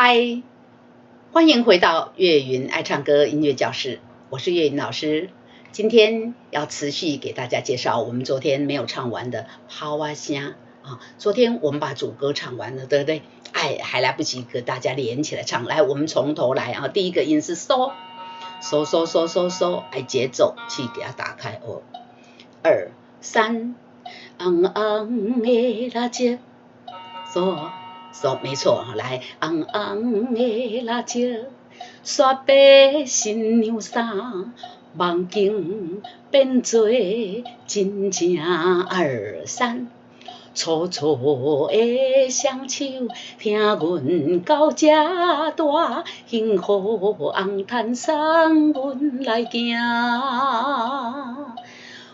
嗨，欢迎回到岳云爱唱歌音乐教室，我是岳云老师。今天要持续给大家介绍我们昨天没有唱完的抛啊声啊。昨天我们把主歌唱完了，对不对？还来不及跟大家连起来唱。来，我们从头来啊。第一个音是嗦，嗦嗦嗦嗦嗦，节奏去给它打开哦。2、3，昂昂的辣椒，嗦。没错，来，红红的辣椒，刷白新娘衫，梦境变做真正2、3，粗粗的双手，听阮到这大，幸福红毯送阮来行。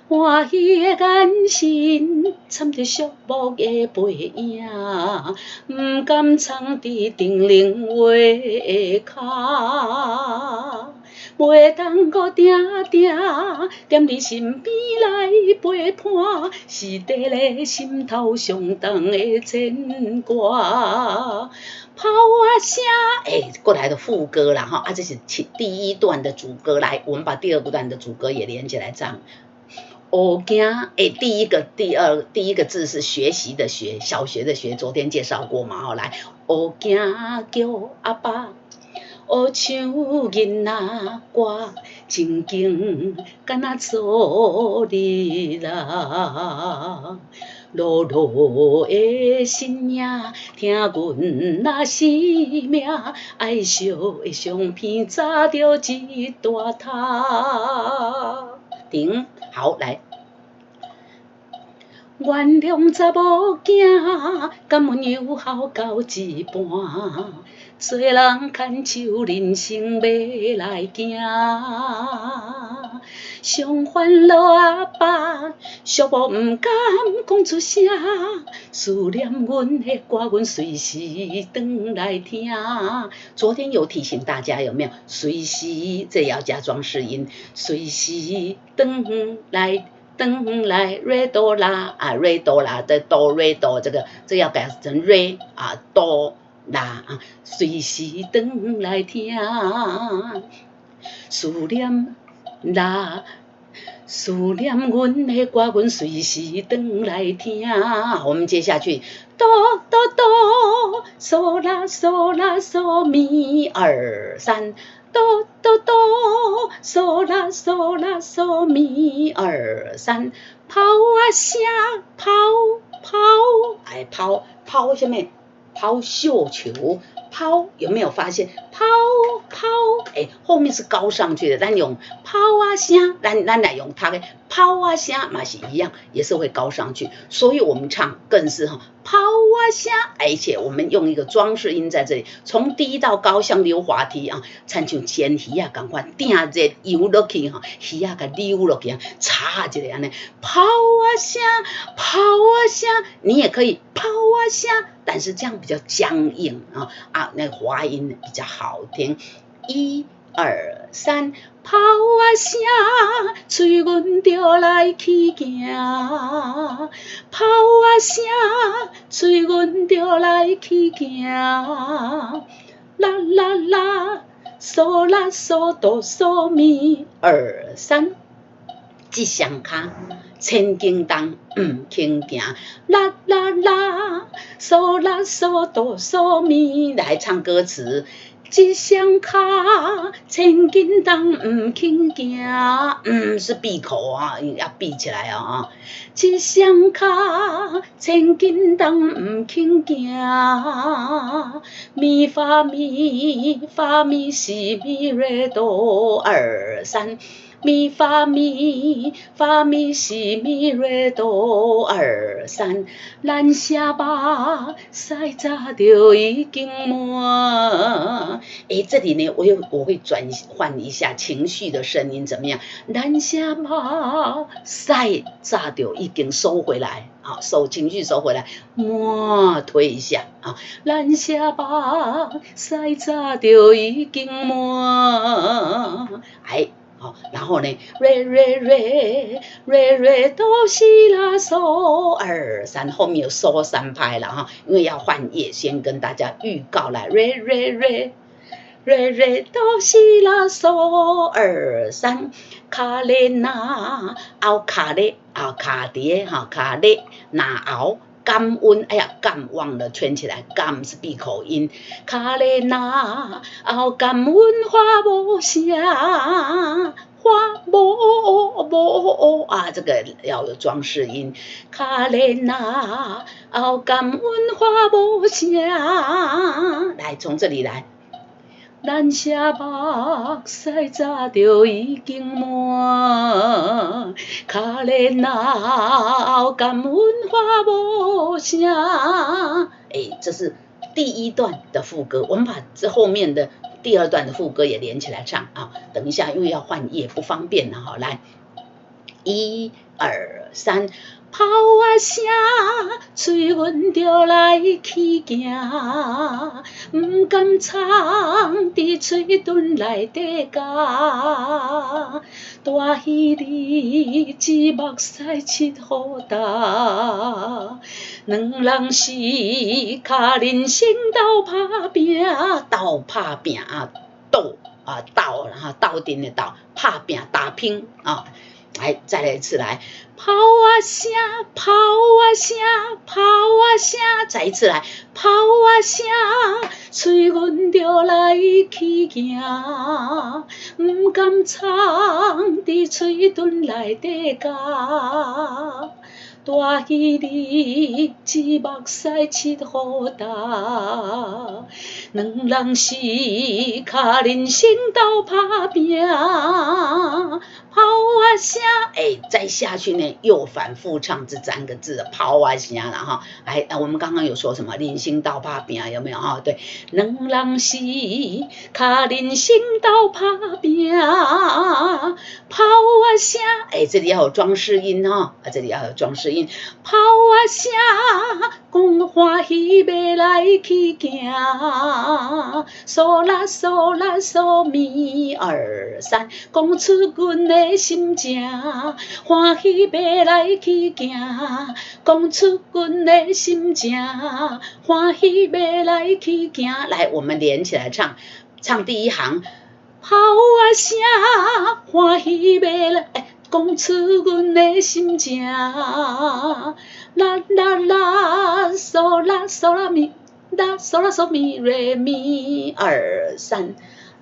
欢喜的眼神，参着肃穆的背影，不敢藏伫定灵话的脚，袂当搁定定踮你身边来陪伴，是伫咧心头上重的牵挂。抛啊声，过来的副歌啦哈，这是第一段的主歌，来，我们把第二段的主歌也连起来唱。学行，第一个字是学习的学，小学的学，昨天介绍过嘛，来，学行叫阿爸，学唱囡仔歌，真经敢若做你啦。落落的心影，听阮那生命，爱惜的相片，扎着一大塔。停，好，来。原谅查某囝，敢温柔孝到一半，做人牵手，人生要来行。上烦恼阿爸，寂寞不敢讲出声，思念阮的歌，阮随时回来听。昨天有提醒大家有没有？随时这也要加装饰音，随时回来 re do 啦，re do 啦的 do re do 这要改成 re do 啦啊，随时回来听，思念阮的歌，阮随时回来听。我们接下去哆哆哆，嗦啦嗦啦嗦咪2、3。哆哆哆，嗦啦嗦啦嗦咪2、3，抛啊声，抛，抛什么？抛绣球，抛有没有发现？抛，后面是高上去的，咱用抛啊声，咱来用它的抛啊声嘛是一样，也是会高上去，所以我们唱更是抛啊声，而且我们用一个装饰音在这里，从低到高像溜滑梯啊，参像煎鱼啊，赶快定热游落去哈，鱼啊给溜落去，插一个安尼，抛啊声，你也可以抛啊声，但是这样比较僵硬那个滑音比较好听。1、2、3，抛啊声，催阮着来去行。抛啊声，催阮着来去行。啦啦啦，嗦啦嗦哆嗦咪2、3，一双脚千斤重，轻行。啦啦啦，嗦啦嗦哆嗦咪，来唱歌词。一双脚千斤重，不轻行，是闭口啊，要闭起来啊。一双脚千斤重，不轻行。咪发咪西咪瑞哆2、3。咪发咪西咪瑞哆2、3，咱声目使早就已经满。这里呢，我会转换一下情绪的声音，怎么样？咱声目使早就已经收回来，情绪收回来，推一下啊，咱声目使早就已经满。好，然后呢，re re re re re 哆西拉嗦2 3，后面有嗦3拍了哈，因为要换页，先跟大家预告来 re re re re re 哆西拉嗦2 3，卡嘞那后卡嘞后卡碟哈卡嘞那后。感恩，哎呀，感忘了圈起来，感是闭口音。卡嘞那后感恩花无声，花无啊，这个要有装饰音。卡嘞那后感恩花无声，来从这里来。咱写目屎早就已经满，可怜那感恩花无声。这是第一段的副歌，我们把这后面的第二段的副歌也连起来唱啊。等一下，因为要换页不方便了哈，来，1、2、3。泡啊声，嘴阮着来去行，不敢藏伫嘴唇内底咬。大鱼日子目屎七好大，两人是脚人生斗打拼，斗打拼啊，斗啊斗，然后斗阵的斗，打拼打拼啊。来，再来一次来，泡啊声，泡啊声，泡啊声，再一次来，泡啊声，嘴阮着来去行，不敢藏伫嘴唇内底咬。大鱼日子目屎七好大，两人是脚人生斗打拼。泡啊声，再下去呢，又反复唱这3个字的泡啊声了哈。我们刚刚有说什么人生斗打拼有没有哈？对，两人是脚人生斗打拼，泡啊声，这里要有装饰音哈，这里要有装饰音，泡啊声，讲欢喜要来去行，嗦啦嗦啦嗦咪2 3，讲出阮的心情，欢喜要来去行，讲出阮的心情，欢喜要来去行。来，我们连起来唱，唱第一行，泡啊声，欢喜要来，讲出阮的心情，啦啦啦，嗦啦嗦啦咪，啦嗦啦嗦咪瑞咪2 3。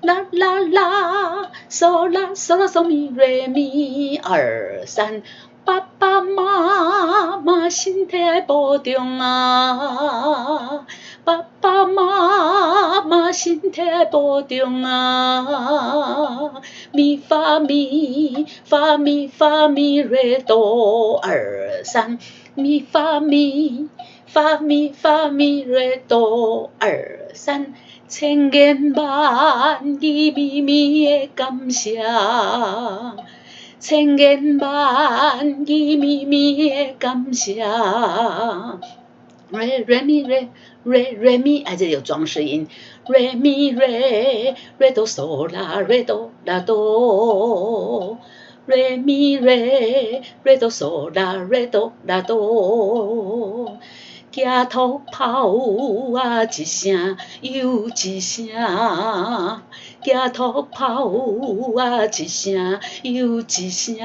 啦啦啦，嗦啦嗦啦嗦咪瑞咪2 3，爸爸妈妈身体要保重啊，爸爸妈妈身体要保重啊，咪发咪发咪发咪瑞哆2 3，咪发咪发咪发咪瑞哆2 3。千言万语绵绵的感谢，千言万语绵绵的感谢。Re re mi re re re mi，这里有装饰音。Re mi re re do so la re do la do。Re mi re re do so la re do la do。街头跑啊，一声又一声，街头跑啊，一声又一声。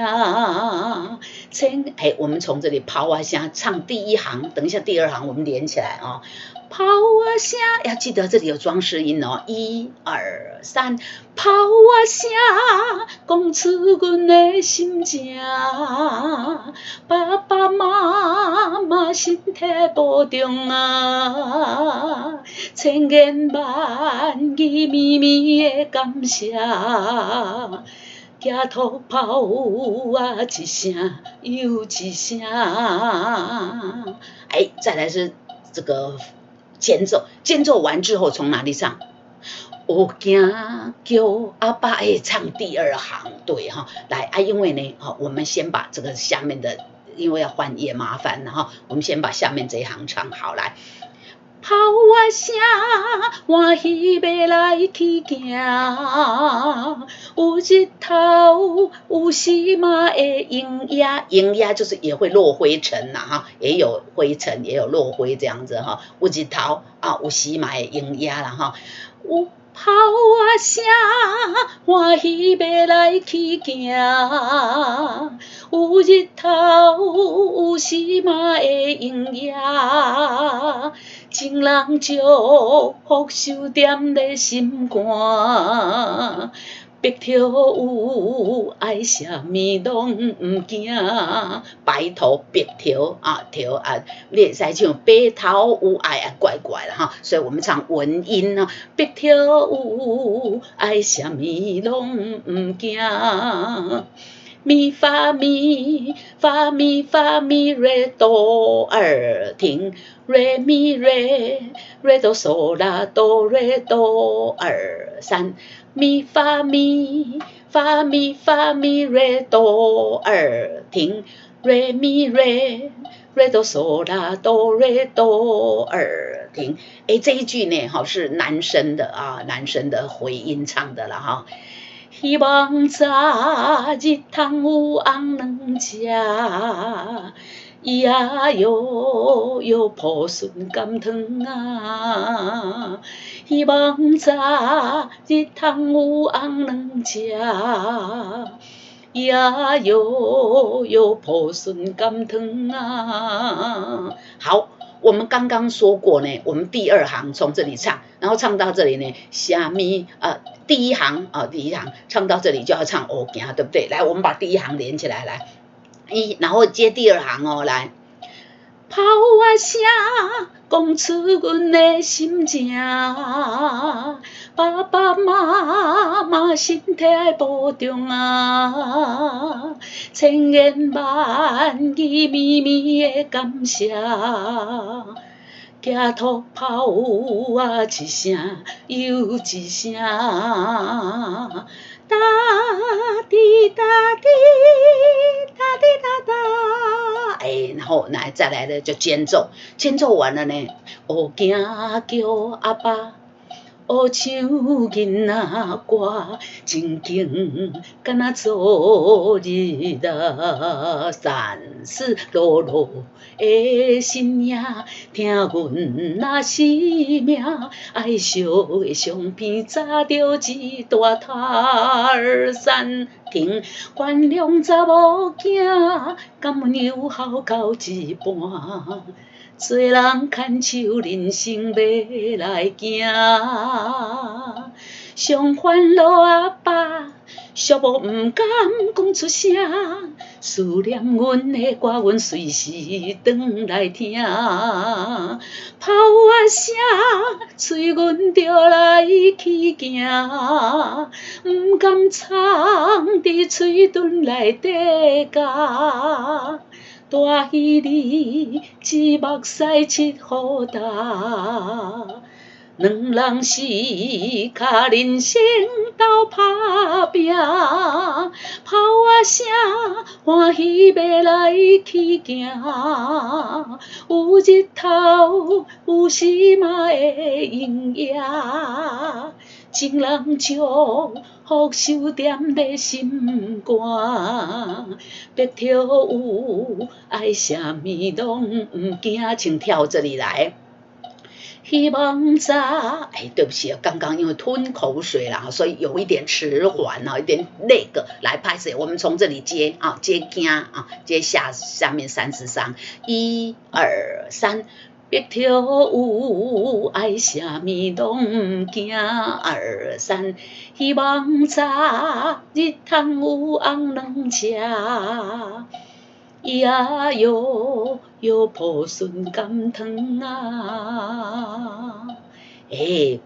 我们从这里跑啊声唱第一行，等一下第二行我们连起来啊。跑啊声，要记得这里有装饰音哦。1、2、3，跑啊声，讲出阮的心情。爸爸妈妈身体保重啊，千言万语绵绵的感谢。街头跑啊，一声又一声。再来是这个间奏，间奏完之后从哪里唱？有惊叫阿爸，唱第二行，对哈。来因为呢，我们先把这个下面的，因为要换页麻烦了哈，我们先把下面这一行唱好来。炮啊声，欢喜要来去行。有日头，有时嘛会营业，营业就是也会落灰尘呐哈，也有灰尘，也有落灰这样子哈。有日头啊，有时嘛会营业啦哈。有炮啊声，欢喜要来去行。有日头，有时嘛会营业。情人祝福守踮咧心肝，白头有爱啥物拢毋惊，白头白头啊头啊，你会使唱白头有爱啊怪怪啦哈，所以我们唱文音啊，白头有爱啥物拢毋惊。咪发咪发咪发咪瑞哆儿停，瑞咪瑞瑞哆嗦啦哆瑞哆二三，咪发咪发咪发咪瑞哆儿停，瑞咪瑞瑞哆嗦啦哆瑞哆二停。哎，这一句呢，是男生的啊，男生的回音唱的了哈。希望早日通有红卵食，呀哟哟抱孙甘汤啊！希望早日通有红卵食，呀哟哟抱孙甘汤啊！好。我们刚刚说过呢，我们第二行从这里唱，然后唱到这里呢，虾米第一行唱到这里就要唱黑行，对不对？来，我们把第一行连起来，来，然后接第二行哦，来，炮啊声，讲出阮的心情，爸爸妈妈身体爱保重啊，千言万语绵绵的感谢。家土炮啊，一声又一声，哒滴哒滴，哒滴哒哒。哎，然后再来的就间奏，间奏完了呢，黑行叫阿爸。学唱囡仔歌，真经敢若昨日啊，三四落落的新夜，听阮那生命，爱惜的相片，扎着一大摊山亭，原谅查某囝，感恩孝到一半。做人牵手，人生要来行。上烦恼阿爸，寂寞毋敢讲出声，思念阮的歌，阮随时转来听。炮啊声，催阮着来去行，毋甘藏伫嘴唇内底教。大喜日，一目屎七好大，两人四脚人生斗打拼，炮啊声，欢喜要来去行，有日头，有时嘛会营业。情人祝福守踮咧心肝，白头有爱啥物拢毋惊，请跳这里来。希望早，对不起，刚刚因为吞口水啦，所以有一点迟缓啊，有点那个，来拍摄，我们从这里接啊，接惊啊，接下面三十三，1、2、3。白头有爱啥物拢毋惊，2、3，希望早日通有红卵食，呀哟哟抱孙甘汤啊！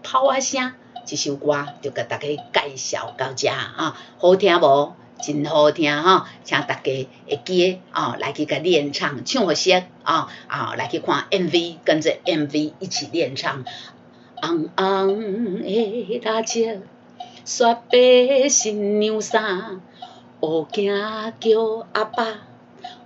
炮啊声，这首歌就甲大家介绍到这啊，好听无？真好听哈，请大家会记来去甲练唱，唱好些来去看 MV， 跟着 MV 一起练唱。红红的蜡烛，雪白新娘衫，黑行叫阿爸。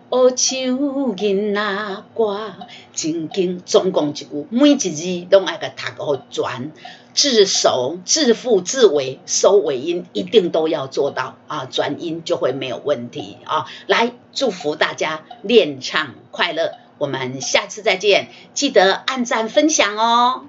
乌手囡仔歌，真经总共一句，每一字拢爱甲读好全，字首、字腹、字尾、收尾音一定都要做到啊，转音就会没有问题啊。来，祝福大家练唱快乐，我们下次再见，记得按赞分享哦。